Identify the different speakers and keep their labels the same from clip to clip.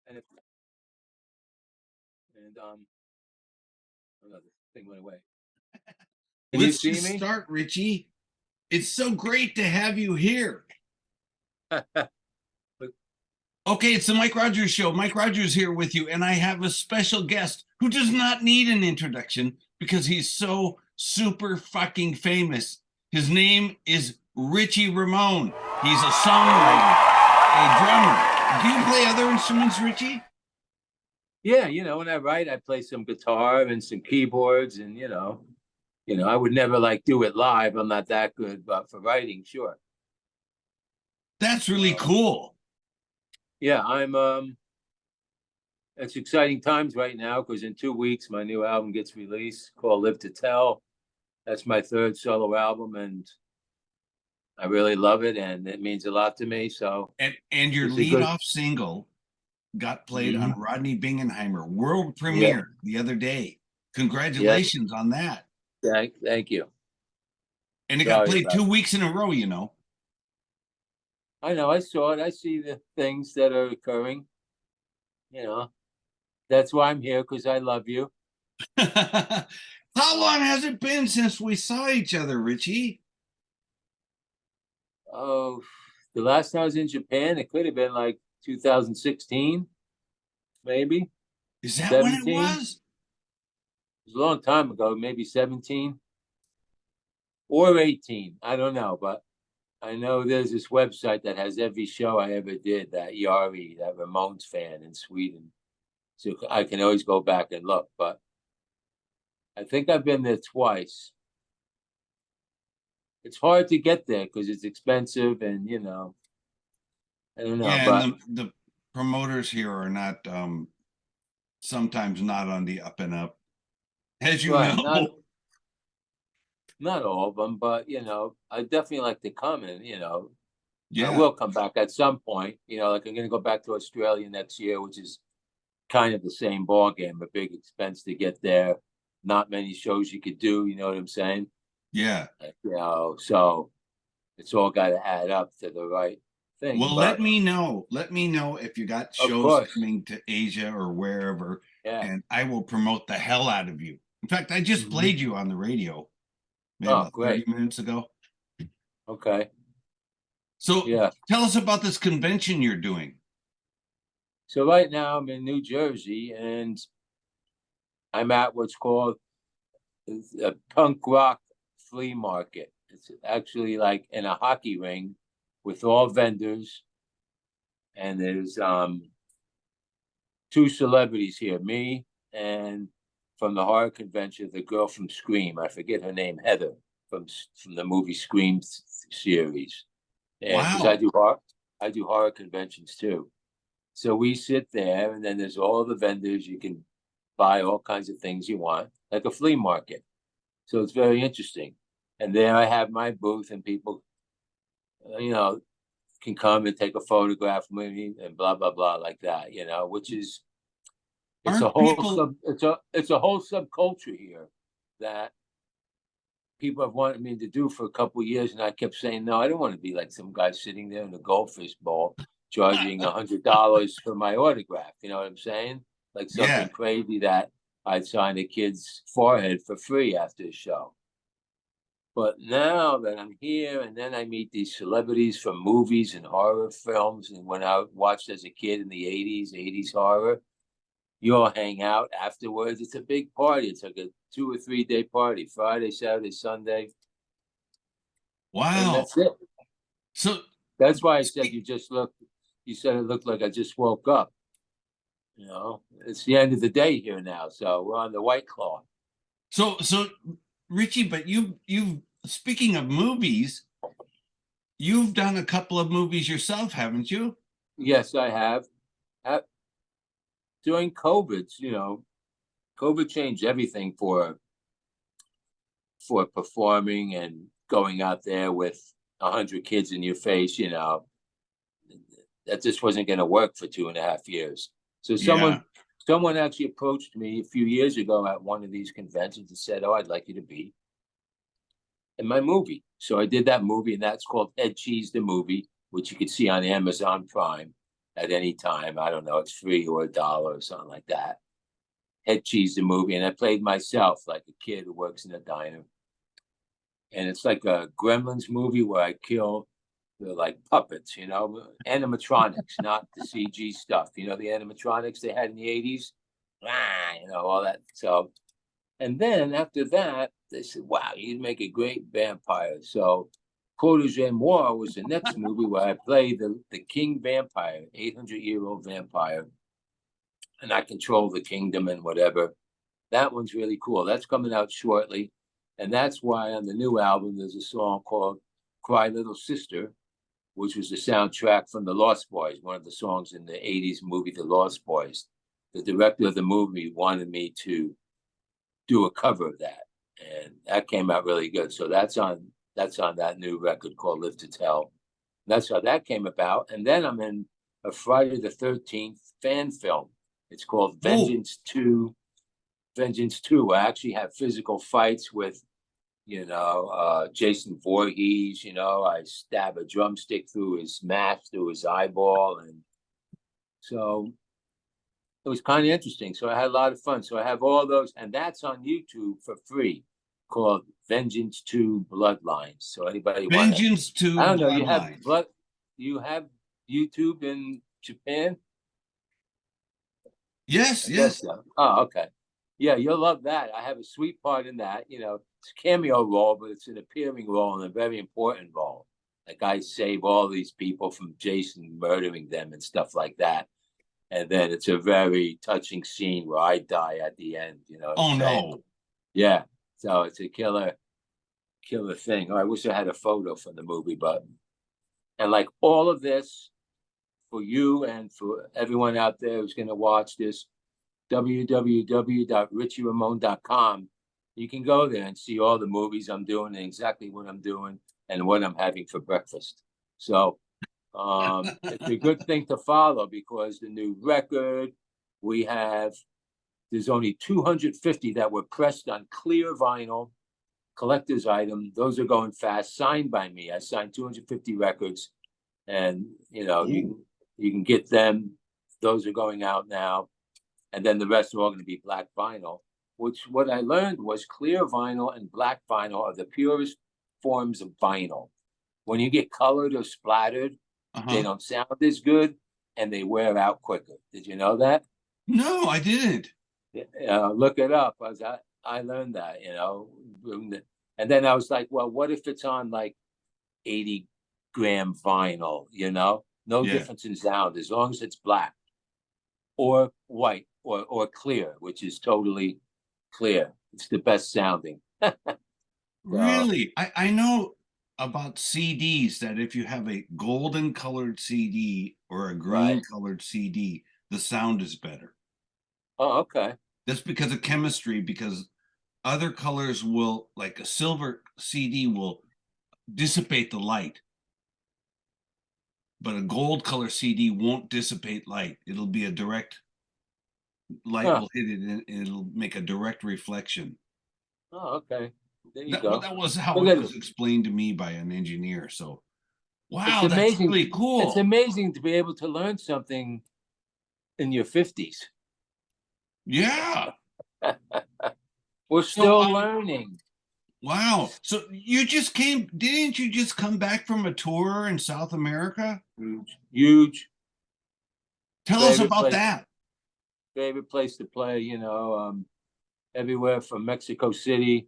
Speaker 1: And if, and oh no, the thing went away. Can
Speaker 2: Let's
Speaker 1: you see
Speaker 2: just
Speaker 1: me?
Speaker 2: start, Richie. It's so great to have you here. Okay, it's the Mike Rogers Show. Mike Rogers here with you, and I have a special guest who does not need an introduction because he's so super fucking famous. His name is Richie Ramone. He's a songwriter, a drummer. Do you play other instruments, Richie?
Speaker 1: Yeah, when I write, I play some guitar and some keyboards, and I would never do it live. I'm not that good, but for writing, sure.
Speaker 2: That's really cool.
Speaker 1: Yeah, it's exciting times right now because in 2 weeks my new album gets released called Live to Tell. That's my third solo album, and I really love it, and it means a lot to me. So
Speaker 2: and your lead-off single got played on Rodney Bingenheimer world premiere the other day. Congratulations on that.
Speaker 1: Thank you.
Speaker 2: And it got played 2 weeks in a row,
Speaker 1: I know, I saw it. I see the things that are occurring. That's why I'm here, because I love you.
Speaker 2: How long has it been since we saw each other, Richie?
Speaker 1: Oh, the last time I was in Japan, it could have been 2016, maybe.
Speaker 2: Is that 17? When it was?
Speaker 1: It was a long time ago, maybe 17 or 18. I don't know, but I know there's this website that has every show I ever did, that Yari, that Ramones fan in Sweden. So I can always go back and look, but I think I've been there twice. It's hard to get there because it's expensive and, I don't know.
Speaker 2: Yeah,
Speaker 1: but
Speaker 2: and the promoters here are not, sometimes not on the up and up, as you know.
Speaker 1: Not all of them, but, I definitely like to come and,
Speaker 2: I
Speaker 1: will come back at some point. I'm going to go back to Australia next year, which is kind of the same ball game, a big expense to get there. Not many shows you could do, you know what I'm saying?
Speaker 2: Yeah.
Speaker 1: So it's all got to add up to the right thing.
Speaker 2: Well, let me know if you got shows coming to Asia or wherever, and I will promote the hell out of you. In fact, I just played you on the radio. Maybe about 30 minutes ago.
Speaker 1: Okay.
Speaker 2: So tell us about this convention you're doing.
Speaker 1: So right now I'm in New Jersey, and I'm at what's called a punk rock flea market. It's actually like in a hockey ring with all vendors. And there's 2 celebrities here, me and from the horror convention, the girl from Scream. I forget her name, Heather, from the movie Scream series. And
Speaker 2: wow.
Speaker 1: I do horror conventions too. So we sit there, and then there's all the vendors. You can buy all kinds of things you want, like a flea market. So it's very interesting. And there I have my booth, and people, can come and take a photograph with me and blah, blah, blah, like that, which is, it's a whole subculture here that people have wanted me to do for a couple of years, and I kept saying no. I don't want to be like some guy sitting there in a goldfish bowl charging $100 for my autograph. You know what I'm saying? Like something crazy that I'd sign a kid's forehead for free after the show. But now that I'm here, and then I meet these celebrities from movies and horror films, and when I watched as a kid in the 80s horror. You all hang out afterwards. It's a big party. It's like a 2 or 3 day party. Friday, Saturday, Sunday.
Speaker 2: Wow.
Speaker 1: And that's it.
Speaker 2: So
Speaker 1: that's why I said you said it looked like I just woke up. It's the end of the day here now. So we're on the White Claw.
Speaker 2: So Richie, but you speaking of movies, you've done a couple of movies yourself, haven't you?
Speaker 1: Yes, I have. During COVID, COVID changed everything for performing and going out there with 100 kids in your face, that just wasn't going to work for 2.5 years. So someone actually approached me a few years ago at one of these conventions and said, "Oh, I'd like you to be in my movie." So I did that movie, and that's called Head Cheese the Movie, which you can see on Amazon Prime. at any time. I don't know, it's free or $1 or something like that. Head Cheese the movie, and I played myself like a kid who works in a diner. And it's like a Gremlins movie where I kill the like puppets, you know, animatronics, not the CG stuff. You know, the animatronics they had in the 80s, you know, all that. So, and then after that, they said, wow, you'd make a great vampire. So Protégé Moi was the next movie where I played the king vampire, 800-year-old vampire. And I control the kingdom and whatever. That one's really cool. That's coming out shortly. And that's why on the new album, there's a song called Cry Little Sister, which was the soundtrack from The Lost Boys, one of the songs in the 80s movie, The Lost Boys. The director of the movie wanted me to do a cover of that. And that came out really good. So that's on that new record called Live to Tell. That's how that came about. And then I'm in a Friday the 13th fan film. It's called Vengeance 2. Vengeance 2. I actually have physical fights with, you know, Jason Voorhees. You know, I stab a drumstick through his mask, through his eyeball. And so it was kind of interesting. So I had a lot of fun. So I have all those. And that's on YouTube for free, called Vengeance 2 Bloodlines. So anybody want
Speaker 2: Vengeance 2
Speaker 1: I don't know,
Speaker 2: Bloodlines.
Speaker 1: you have YouTube in Japan?
Speaker 2: Yes,
Speaker 1: I
Speaker 2: yes.
Speaker 1: guess so. Oh, okay. Yeah, you'll love that. I have a sweet part in that. You know, it's a cameo role, but it's an appearing role and a very important role. Like I save all these people from Jason murdering them and stuff like that. And then it's a very touching scene where I die at the end, you know.
Speaker 2: Oh, no.
Speaker 1: Yeah. So it's a killer thing. Oh, I wish I had a photo from the movie, and like all of this for you and for everyone out there who's going to watch this, www.richieramone.com. You can go there and see all the movies I'm doing and exactly what I'm doing and what I'm having for breakfast. So it's a good thing to follow because the new record there's only 250 that were pressed on clear vinyl, collector's item. Those are going fast, signed by me. I signed 250 records, and you know, you can get them. Those are going out now. And then the rest are all going to be black vinyl, which what I learned was clear vinyl and black vinyl are the purest forms of vinyl. When you get colored or splattered, they don't sound as good and they wear out quicker. Did you know that?
Speaker 2: No, I didn't.
Speaker 1: Look it up. I learned that, you know. And then I was like, well, what if it's on like 80-gram vinyl, you know? No difference in sound as long as it's black or white or clear, which is totally clear. It's the best sounding.
Speaker 2: Really? I know about CDs that if you have a golden colored CD or a green colored CD, the sound is better.
Speaker 1: Oh, okay.
Speaker 2: That's because of chemistry, because other colors will, like a silver CD will dissipate the light. But a gold color CD won't dissipate light. It'll be a direct light will hit it and it'll make a direct reflection.
Speaker 1: Oh, okay. There you go.
Speaker 2: That was how it was explained to me by an engineer. So, wow,
Speaker 1: it's amazing.
Speaker 2: That's really cool.
Speaker 1: It's amazing to be able to learn something in your 50s.
Speaker 2: Yeah.
Speaker 1: We're still learning.
Speaker 2: Wow. So didn't you just come back from a tour in South America?
Speaker 1: Huge.
Speaker 2: Tell us about that.
Speaker 1: Favorite place to play, you know, everywhere from Mexico City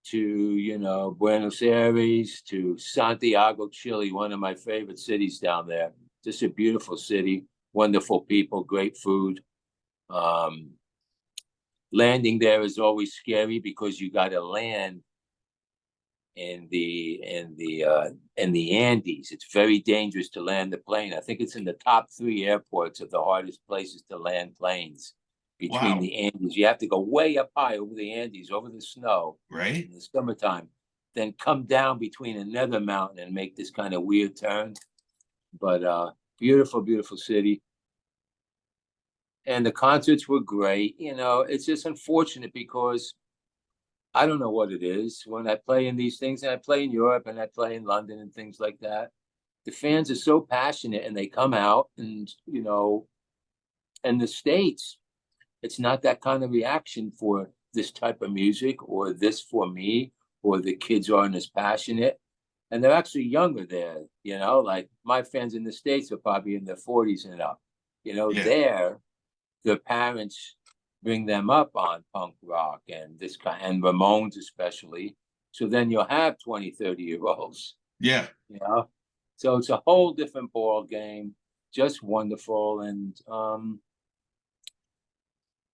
Speaker 1: to, you know, Buenos Aires to Santiago, Chile, one of my favorite cities down there. Just a beautiful city, wonderful people, great food. Landing there is always scary because you got to land in the Andes. It's very dangerous to land the plane. I think it's in the top 3 airports of the hardest places to land planes between the Andes. You have to go way up high over the Andes, over the snow,
Speaker 2: right,
Speaker 1: in the summertime, then come down between another mountain and make this kind of weird turn. But beautiful, beautiful city. And the concerts were great. You know, it's just unfortunate because I don't know what it is. When I play in these things, and I play in Europe and I play in London and things like that, the fans are so passionate and they come out and, you know, in the States, it's not that kind of reaction for this type of music or this for me, or the kids aren't as passionate. And they're actually younger there, you know, like my fans in the States are probably in their 40s and up. You know, there, their parents bring them up on punk rock and this kind, and Ramones especially. So then you'll have 20, 30-year-olds.
Speaker 2: Yeah.
Speaker 1: You know, so it's a whole different ball game, just wonderful. And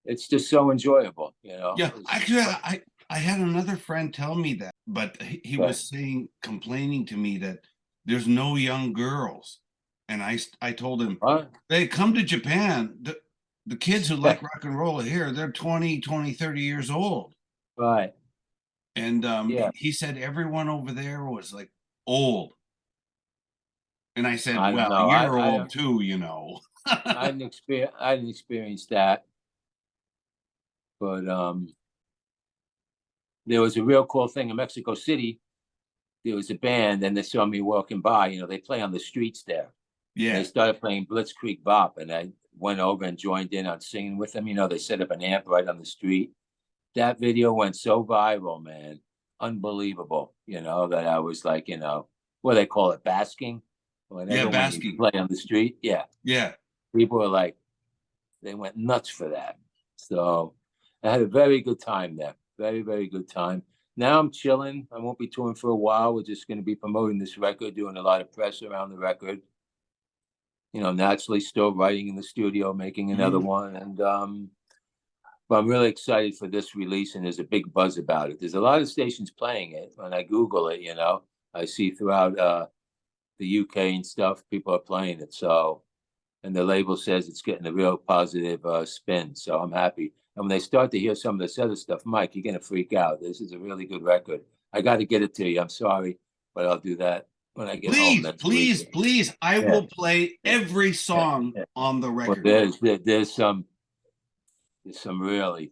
Speaker 1: it's just so enjoyable, you know.
Speaker 2: Yeah, actually, I had another friend tell me that, but he was complaining to me that there's no young girls. And I told him, they come to Japan. The kids who like rock and roll are here. They're 20, 30 years old.
Speaker 1: Right.
Speaker 2: And he said everyone over there was like old. And I said, well, you're old too, you know.
Speaker 1: I didn't experience that. But there was a real cool thing in Mexico City. There was a band, and they saw me walking by. You know, they play on the streets there. Yeah. And they started playing Blitzkrieg Bop, and I went over and joined in on singing with them. You know, they set up an amp right on the street. That video went so viral, man. Unbelievable. You know, that I was like, you know, what do they call it? Basking? Whenever basking. You play on the street. Yeah. Yeah. People were like, they went nuts for that. So I had a very good time there. Very, very good time. Now I'm chilling. I won't be touring for a while. We're just going to be promoting this record, doing a lot of press around the record. You know, naturally still writing in the studio, making another one. And but I'm really excited for this release, and there's a big buzz about it. There's a lot of stations playing it. When I Google it, you know, I see throughout the UK and stuff, people are playing it. So, and the label says it's getting a real positive spin. So I'm happy. And when they start to hear some of this other stuff, Mike, you're going to freak out. This is a really good record. I got to get it to you. I'm sorry, but I'll do that when I get home.
Speaker 2: Please. I will play every song on the record.
Speaker 1: Well, there's some really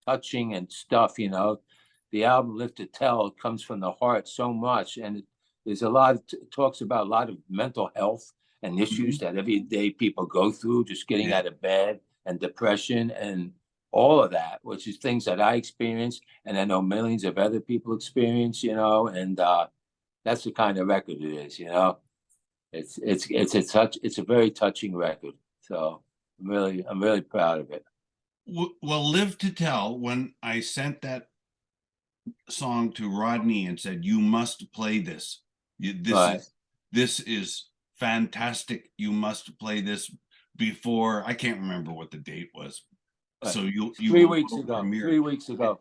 Speaker 1: touching and stuff, you know. The album Live to Tell comes from the heart so much. And there's a lot of talks about a lot of mental health and issues that everyday people go through, just getting out of bed, and depression and all of that, which is things that I experienced, and I know millions of other people experience, you know, and that's the kind of record it is, you know. It's a very touching record. So I'm really proud of it.
Speaker 2: Well, Live to Tell, when I sent that song to Rodney and said, you must play this. This is fantastic. You must play this before, I can't remember what the date was. So you
Speaker 1: 3 weeks ago. 3 weeks ago.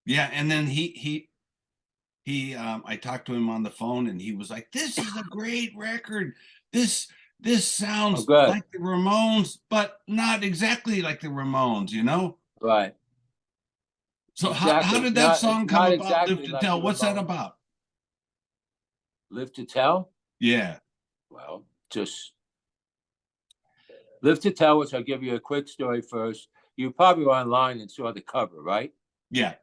Speaker 2: Yeah, and then he I talked to him on the phone, and he was like, "This is a great record. This sounds like the Ramones, but not exactly like the Ramones, you know?"
Speaker 1: Right.
Speaker 2: So how did that song come about? Live to Tell. What's that about?
Speaker 1: Live to Tell?
Speaker 2: Yeah.
Speaker 1: Well, just Live to Tell, which I'll give you a quick story first. You probably were online and saw the cover, right?
Speaker 2: Yeah.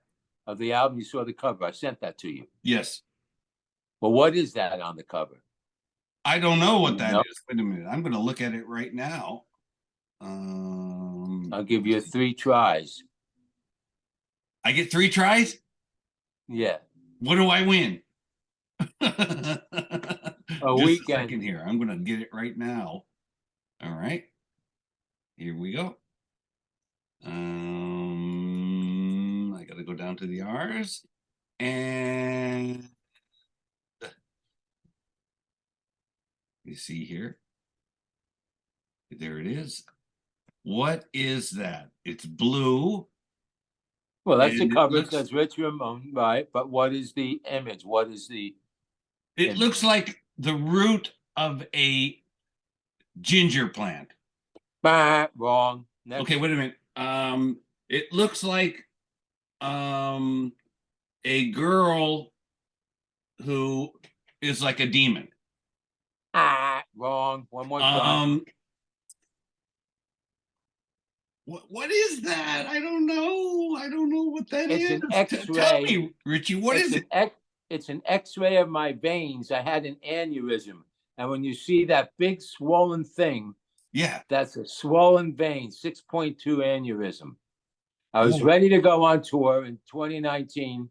Speaker 1: Of the album, you saw the cover. I sent that to you.
Speaker 2: Yes.
Speaker 1: Well, what is that on the cover?
Speaker 2: I don't know what that is. Wait a minute. I'm going to look at it right now.
Speaker 1: I'll give you 3 tries.
Speaker 2: I get 3 tries?
Speaker 1: Yeah.
Speaker 2: What do I win?
Speaker 1: A
Speaker 2: Just
Speaker 1: weekend.
Speaker 2: A second here. I'm going to get it right now. All right. Here we go. I got to go down to the R's, and you see here. There it is. What is that? It's blue.
Speaker 1: Well, that's the cover. It says Richie Ramone, right? But what is the image? What is the
Speaker 2: It looks like the root of a ginger plant.
Speaker 1: Wrong. Next.
Speaker 2: Okay, wait a minute. It looks like a girl who is like a demon.
Speaker 1: Wrong. One more time.
Speaker 2: What is that? I don't know. I don't know what that is.
Speaker 1: It's an X-ray.
Speaker 2: Tell me, Richie, what is it?
Speaker 1: It's an X-ray of my veins. I had an aneurysm. And when you see that big swollen thing,
Speaker 2: Yeah.
Speaker 1: that's a swollen vein, 6.2 aneurysm. I was ready to go on tour in 2019,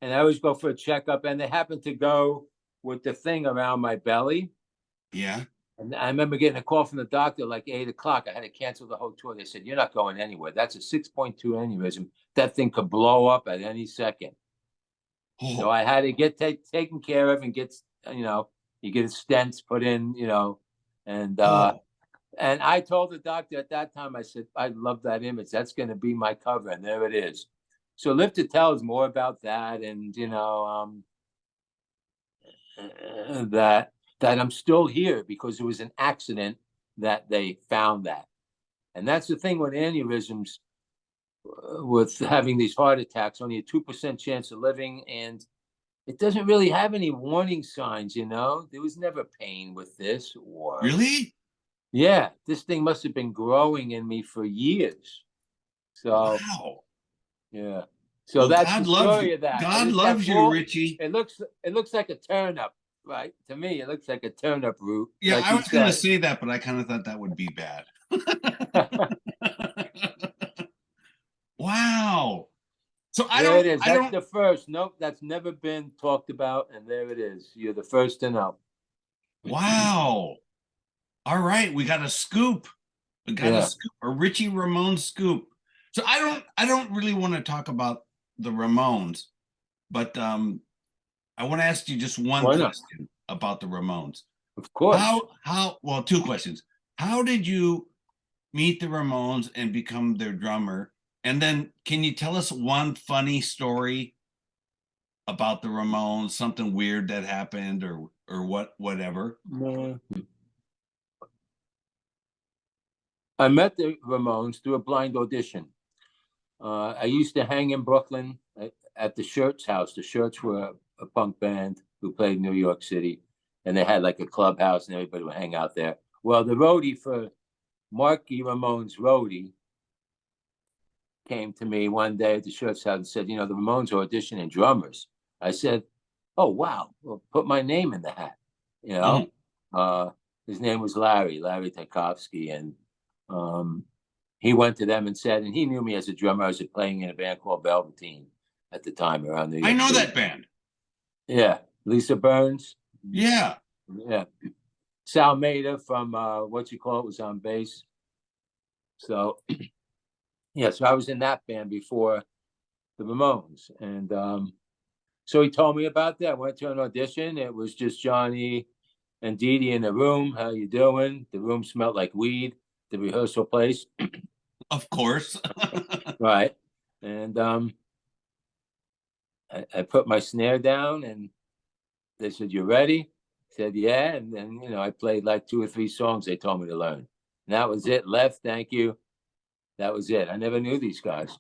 Speaker 1: and I always go for a checkup, and they happened to go with the thing around my belly.
Speaker 2: Yeah.
Speaker 1: And I remember getting a call from the doctor like 8 o'clock. I had to cancel the whole tour. They said, "You're not going anywhere. That's a 6.2 aneurysm. That thing could blow up at any second."
Speaker 2: Oh.
Speaker 1: So I had to get taken care of and get, you get stents put in, and and I told the doctor at that time, I said, "I love that image. That's going to be my cover." And there it is. So Live to Tell is more about that, and that I'm still here because it was an accident that they found that. And that's the thing with aneurysms, with having these heart attacks, only a 2% chance of living, and it doesn't really have any warning signs, There was never pain with this. Or
Speaker 2: Really?
Speaker 1: Yeah, this thing must have been growing in me for years. So
Speaker 2: wow.
Speaker 1: Yeah. So that's
Speaker 2: God
Speaker 1: the story of that.
Speaker 2: God loves you, Richie.
Speaker 1: It looks like a turnip, right? To me, it looks like a turnip root.
Speaker 2: Yeah,
Speaker 1: like
Speaker 2: I was going to say that, but I kind of thought that would be bad. Wow. So
Speaker 1: There it is. That's the first. Nope, that's never been talked about, and there it is. You're the first to know.
Speaker 2: Wow. All right, we got a scoop. We got a scoop, a Richie Ramone scoop. So I don't really want to talk about the Ramones, but I want to ask you just one question about the Ramones.
Speaker 1: Of course.
Speaker 2: Well, two questions. How did you meet the Ramones and become their drummer? And then can you tell us one funny story about the Ramones, something weird that happened or whatever?
Speaker 1: I met the Ramones through a blind audition. I used to hang in Brooklyn at the Shirts house. The Shirts were a punk band who played in New York City, and they had like a clubhouse and everybody would hang out there. Well, the roadie for Marky Ramone's roadie came to me one day at the Shirts house and said, the Ramones are auditioning drummers. I said, "Oh, wow. Well, put my name in the hat." His name was Larry Tchaikovsky, and he went to them and said, and he knew me as a drummer. I was playing in a band called Velveteen at the time around New York.
Speaker 2: I know that band.
Speaker 1: Yeah. Lisa Burns.
Speaker 2: Yeah.
Speaker 1: Yeah. Sal Maida from was on bass. So so I was in that band before the Ramones. And so he told me about that. I went to an audition. It was just Johnny and Dee Dee in the room. "How you doing?" The room smelled like weed, the rehearsal place.
Speaker 2: Of course.
Speaker 1: Right. And I put my snare down and they said, "You ready?" I said, "Yeah." And then, I played like 2 or 3 songs they told me to learn. And that was it. Left, thank you. That was it. I never knew these guys.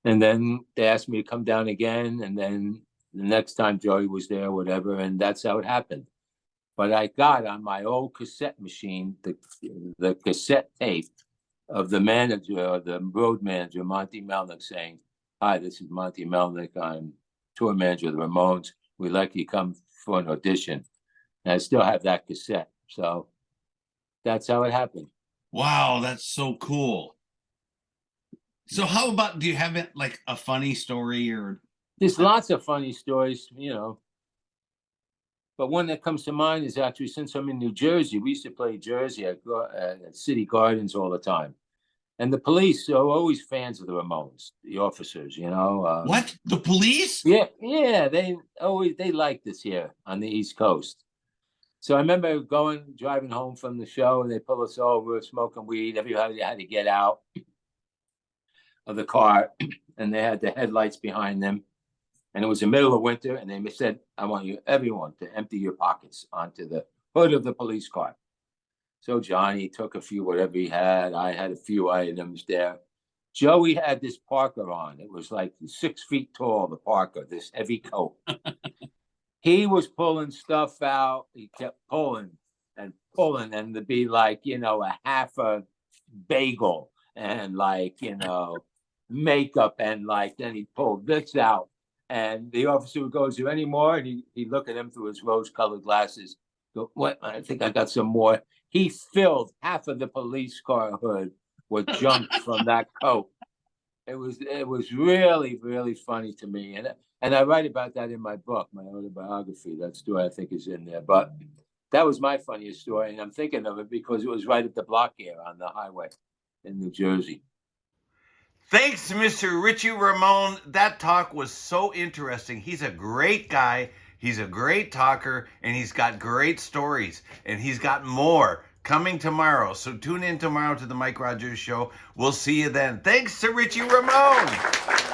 Speaker 1: And then they asked me to come down again. And then the next time Joey was there, whatever. And that's how it happened. But I got on my old cassette machine, the cassette tape of the manager, or the road manager, Monty Melnick, saying, "Hi, this is Monty Melnick. I'm tour manager of the Ramones. We'd like you to come for an audition." And I still have that cassette. So that's how it happened.
Speaker 2: Wow, that's so cool. So how about, do you have it like a funny story or?
Speaker 1: There's lots of funny stories, But one that comes to mind is actually, since I'm in New Jersey, we used to play Jersey at City Gardens all the time. And the police are always fans of the Ramones, the officers,
Speaker 2: What? The police?
Speaker 1: Yeah, they like this here on the East Coast. So I remember driving home from the show, and they pull us over, smoking weed. Everybody had to get out of the car, and they had the headlights behind them. And it was the middle of winter, and they said, "I want everyone to empty your pockets onto the hood of the police car." So Johnny took a few, whatever he had. I had a few items there. Joey had this parka on. It was like 6 feet tall, the parka, this heavy coat. He was pulling stuff out. He kept pulling, and to be like, a half a bagel and like, makeup, and like, then he pulled this out. And the officer would go, "Is there any more?" And he'd look at him through his rose-colored glasses. Go, "What? I think I got some more." He filled half of the police car hood with junk from that coat. It was really, really funny to me. And I write about that in my book, my autobiography. That story I think is in there. But that was my funniest story. And I'm thinking of it because it was right at the block here on the highway in New Jersey.
Speaker 2: Thanks, Mr. Richie Ramone. That talk was so interesting. He's a great guy. He's a great talker, and he's got great stories. And he's got more coming tomorrow. So tune in tomorrow to the Mike Rogers Show. We'll see you then. Thanks to Richie Ramone.